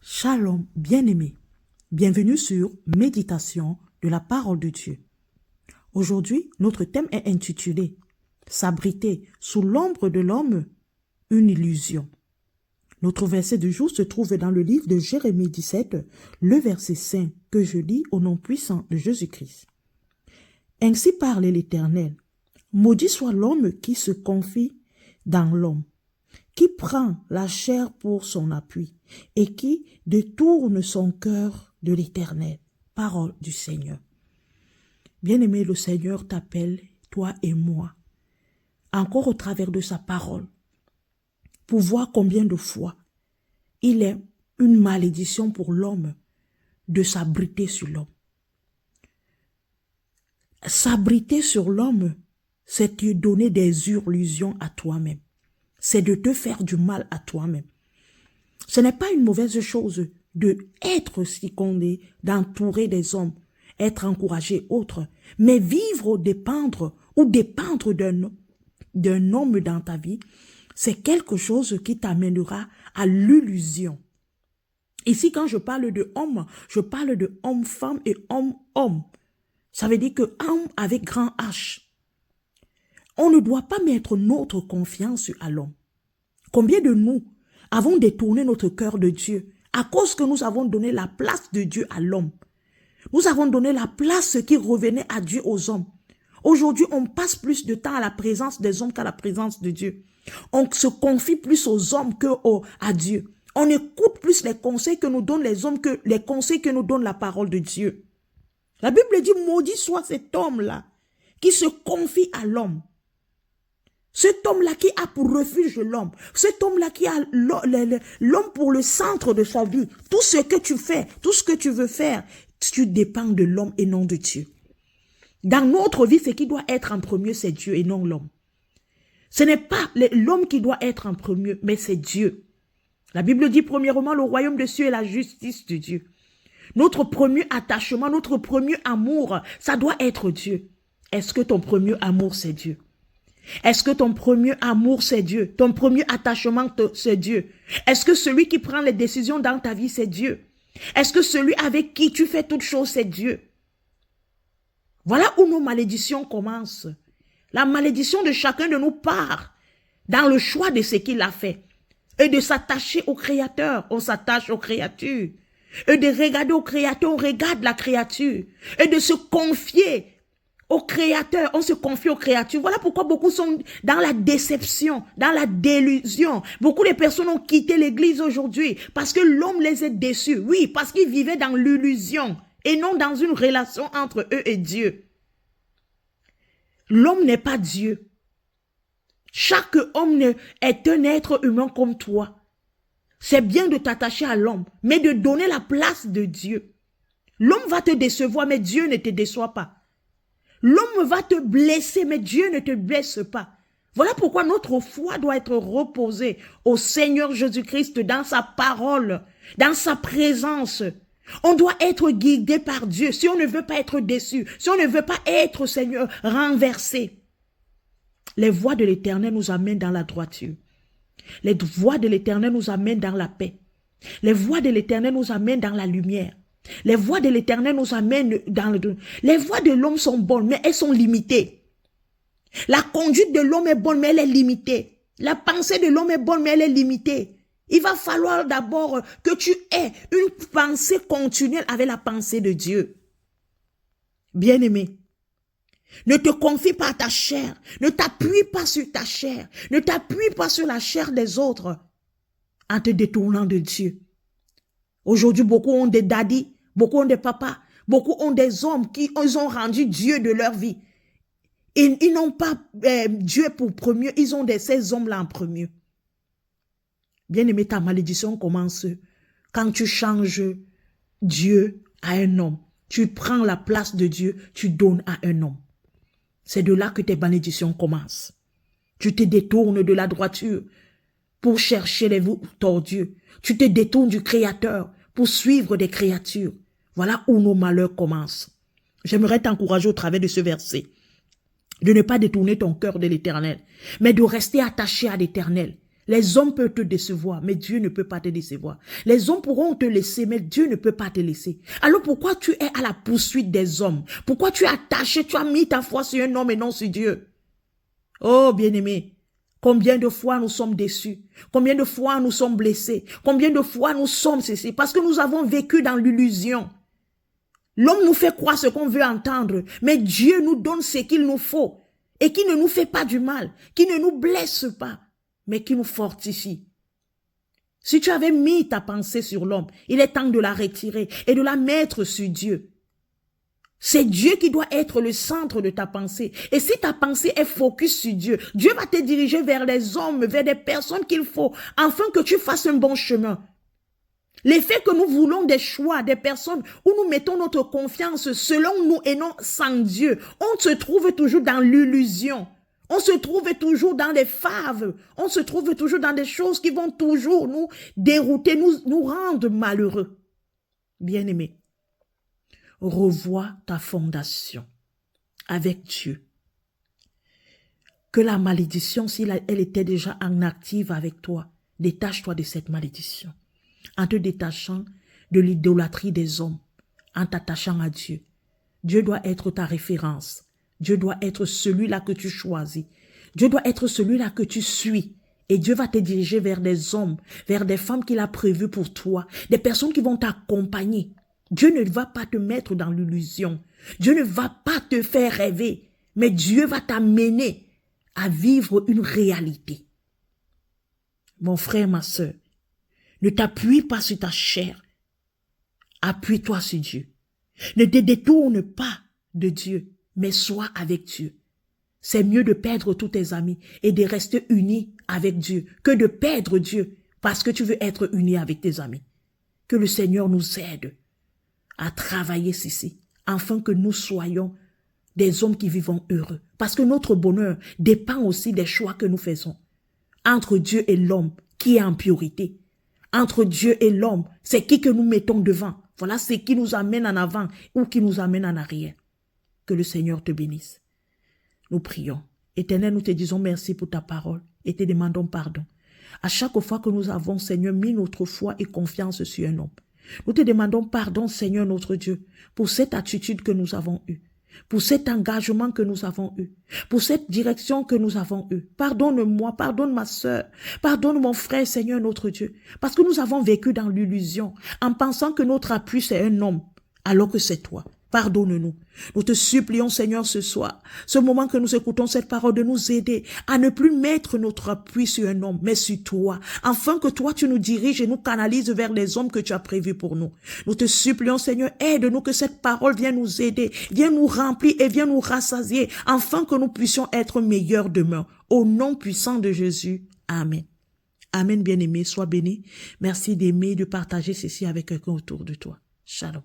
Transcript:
Shalom, bien-aimés. Bienvenue sur Méditation de la parole de Dieu. Aujourd'hui, notre thème est intitulé « S'abriter sous l'ombre de l'homme, une illusion ». Notre verset du jour se trouve dans le livre de Jérémie 17, le verset 5 que je lis au nom puissant de Jésus-Christ. Ainsi parle l'Éternel. Maudit soit l'homme qui se confie dans l'homme, qui prend la chair pour son appui et qui détourne son cœur de l'Éternel. Parole du Seigneur. Bien-aimé, le Seigneur t'appelle, toi et moi, encore au travers de sa parole, pour voir combien de fois il est une malédiction pour l'homme de s'abriter sur l'homme. S'abriter sur l'homme, c'est te donner des illusions à toi-même. C'est de te faire du mal à toi-même. Ce n'est pas une mauvaise chose de être secondé, d'entourer des hommes, être encouragé autre, mais vivre dépendre d'un homme dans ta vie, c'est quelque chose qui t'amènera à l'illusion. Ici, quand je parle de homme, je parle de homme-femme et homme-homme. Ça veut dire que homme avec grand H. On ne doit pas mettre notre confiance à l'homme. Combien de nous avons détourné notre cœur de Dieu à cause que nous avons donné la place de Dieu à l'homme? Nous avons donné la place qui revenait à Dieu aux hommes. Aujourd'hui, on passe plus de temps à la présence des hommes qu'à la présence de Dieu. On se confie plus aux hommes qu'à Dieu. On écoute plus les conseils que nous donnent les hommes que les conseils que nous donne la parole de Dieu. La Bible dit, maudit soit cet homme-là qui se confie à l'homme. Cet homme-là qui a pour refuge l'homme. Cet homme-là qui a l'homme pour le centre de sa vie. Tout ce que tu fais, tout ce que tu veux faire, tu dépends de l'homme et non de Dieu. Dans notre vie, ce qui doit être en premier, c'est Dieu et non l'homme. Ce n'est pas l'homme qui doit être en premier, mais c'est Dieu. La Bible dit premièrement, le royaume de Dieu et la justice de Dieu. Notre premier attachement, notre premier amour, ça doit être Dieu. Est-ce que ton premier amour, c'est Dieu? Est-ce que ton premier amour, c'est Dieu? Ton premier attachement, c'est Dieu? Est-ce que celui qui prend les décisions dans ta vie, c'est Dieu? Est-ce que celui avec qui tu fais toutes choses, c'est Dieu? Voilà où nos malédictions commencent. La malédiction de chacun de nous part dans le choix de ce qu'il a fait. Et de s'attacher au Créateur, on s'attache aux créatures. Et de regarder au Créateur, on regarde la créature. Et de se confier au Créateur, on se confie aux créatures. Voilà pourquoi beaucoup sont dans la déception, dans la délusion. Beaucoup de personnes ont quitté l'église aujourd'hui parce que l'homme les a déçus. Oui, parce qu'ils vivaient dans l'illusion et non dans une relation entre eux et Dieu. L'homme n'est pas Dieu. Chaque homme est un être humain comme toi. C'est bien de t'attacher à l'homme, mais de donner la place de Dieu. L'homme va te décevoir, mais Dieu ne te déçoit pas. L'homme va te blesser, mais Dieu ne te blesse pas. Voilà pourquoi notre foi doit être reposée au Seigneur Jésus-Christ dans sa parole, dans sa présence. On doit être guidé par Dieu si on ne veut pas être déçu, si on ne veut pas être, Seigneur, renversé. Les voies de l'Éternel nous amènent dans la droiture. Les voies de l'Éternel nous amènent dans la paix. Les voies de l'Éternel nous amènent dans la lumière. Les voies de l'Éternel nous amènent dans le... Les voies de l'homme sont bonnes, mais elles sont limitées. La conduite de l'homme est bonne, mais elle est limitée. La pensée de l'homme est bonne, mais elle est limitée. Il va falloir d'abord que tu aies une pensée continuelle avec la pensée de Dieu. Bien-aimé, ne te confie pas à ta chair. Ne t'appuie pas sur ta chair. Ne t'appuie pas sur la chair des autres en te détournant de Dieu. Aujourd'hui, beaucoup ont des daddies, beaucoup ont des papas, beaucoup ont des hommes qui ont rendu Dieu de leur vie. Ils n'ont pas Dieu pour premier, ils ont ces hommes-là en premier. Bien-aimé, ta malédiction commence quand tu changes Dieu à un homme. Tu prends la place de Dieu, tu donnes à un homme. C'est de là que tes malédictions commencent. Tu te détournes de la droiture pour chercher les voies tordues. Tu te détournes du Créateur pour suivre des créatures. Voilà où nos malheurs commencent. J'aimerais t'encourager au travers de ce verset de ne pas détourner ton cœur de l'Éternel, mais de rester attaché à l'Éternel. Les hommes peuvent te décevoir, mais Dieu ne peut pas te décevoir. Les hommes pourront te laisser, mais Dieu ne peut pas te laisser. Alors pourquoi tu es à la poursuite des hommes? Pourquoi tu es attaché, tu as mis ta foi sur un homme et non sur Dieu? Oh, bien-aimé, combien de fois nous sommes déçus? Combien de fois nous sommes blessés? Combien de fois nous sommes cessés? Parce que nous avons vécu dans l'illusion. L'homme nous fait croire ce qu'on veut entendre, mais Dieu nous donne ce qu'il nous faut et qui ne nous fait pas du mal, qui ne nous blesse pas, mais qui nous fortifie. Si tu avais mis ta pensée sur l'homme, il est temps de la retirer et de la mettre sur Dieu. C'est Dieu qui doit être le centre de ta pensée. Et si ta pensée est focus sur Dieu, Dieu va te diriger vers les hommes, vers des personnes qu'il faut, afin que tu fasses un bon chemin. L'effet que nous voulons des choix, des personnes où nous mettons notre confiance selon nous et non sans Dieu, on se trouve toujours dans l'illusion. On se trouve toujours dans les faves. On se trouve toujours dans des choses qui vont toujours nous dérouter, nous rendre malheureux. Bien-aimé, revois ta fondation avec Dieu. Que la malédiction, si elle était déjà en active avec toi, détache-toi de cette malédiction. En te détachant de l'idolâtrie des hommes, en t'attachant à Dieu. Dieu doit être ta référence. Dieu doit être celui-là que tu choisis. Dieu doit être celui-là que tu suis. Et Dieu va te diriger vers des hommes, vers des femmes qu'il a prévues pour toi, des personnes qui vont t'accompagner. Dieu ne va pas te mettre dans l'illusion. Dieu ne va pas te faire rêver, mais Dieu va t'amener à vivre une réalité. Mon frère, ma sœur, ne t'appuie pas sur ta chair. Appuie-toi sur Dieu. Ne te détourne pas de Dieu, mais sois avec Dieu. C'est mieux de perdre tous tes amis et de rester unis avec Dieu que de perdre Dieu parce que tu veux être uni avec tes amis. Que le Seigneur nous aide à travailler ceci, afin que nous soyons des hommes qui vivons heureux. Parce que notre bonheur dépend aussi des choix que nous faisons. Entre Dieu et l'homme, qui est en priorité. Entre Dieu et l'homme, c'est qui que nous mettons devant. Voilà ce qui nous amène en avant ou qui nous amène en arrière. Que le Seigneur te bénisse. Nous prions. Éternel, nous te disons merci pour ta parole et te demandons pardon. À chaque fois que nous avons, Seigneur, mis notre foi et confiance sur un homme, nous te demandons pardon, Seigneur notre Dieu, pour cette attitude que nous avons eue, pour cet engagement que nous avons eu, pour cette direction que nous avons eue. Pardonne-moi, pardonne ma sœur, pardonne mon frère, Seigneur notre Dieu, parce que nous avons vécu dans l'illusion, en pensant que notre appui c'est un homme, alors que c'est toi. Pardonne-nous. Nous te supplions, Seigneur, ce soir, ce moment que nous écoutons cette parole, de nous aider à ne plus mettre notre appui sur un homme, mais sur toi, afin que toi, tu nous diriges et nous canalises vers les hommes que tu as prévus pour nous. Nous te supplions, Seigneur, aide-nous que cette parole vienne nous aider, vienne nous remplir et vienne nous rassasier, afin que nous puissions être meilleurs demain. Au nom puissant de Jésus. Amen. Amen, bien-aimé, sois béni. Merci d'aimer, de partager ceci avec quelqu'un autour de toi. Shalom.